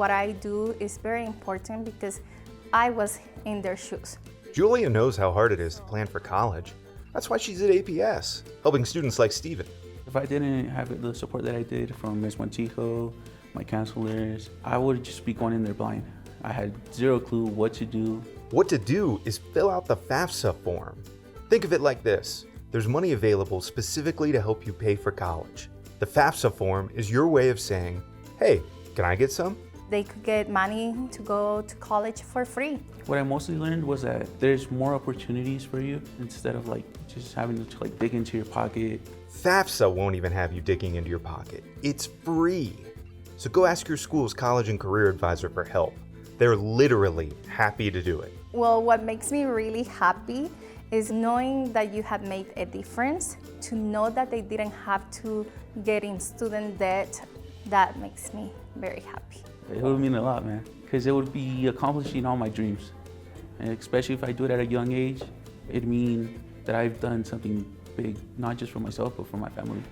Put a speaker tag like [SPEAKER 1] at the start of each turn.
[SPEAKER 1] what I do is very important because I was in their shoes.
[SPEAKER 2] Julia knows how hard it is to plan for college. That's why she's at APS, helping students like Steven.
[SPEAKER 3] If I didn't have the support that I did from Ms. Montijo, my counselors, I would just be going in there blind. I had zero clue what to do.
[SPEAKER 2] What to do is fill out the FAFSA form. Think of it like this. There's money available specifically to help you pay for college. The FAFSA form is your way of saying, hey, can I get some?
[SPEAKER 1] They could get money to go to college for free.
[SPEAKER 3] What I mostly learned was that there's more opportunities for you instead of just having to dig into your pocket.
[SPEAKER 2] FAFSA won't even have you digging into your pocket. It's free. So go ask your school's college and career advisor for help. They're literally happy to do it.
[SPEAKER 1] Well, what makes me really happy is knowing that you have made a difference, to know that they didn't have to get in student debt. That makes me very happy.
[SPEAKER 3] It would mean a lot, man, because it would be accomplishing all my dreams. And especially if I do it at a young age, it'd mean that I've done something big, not just for myself, but for my family.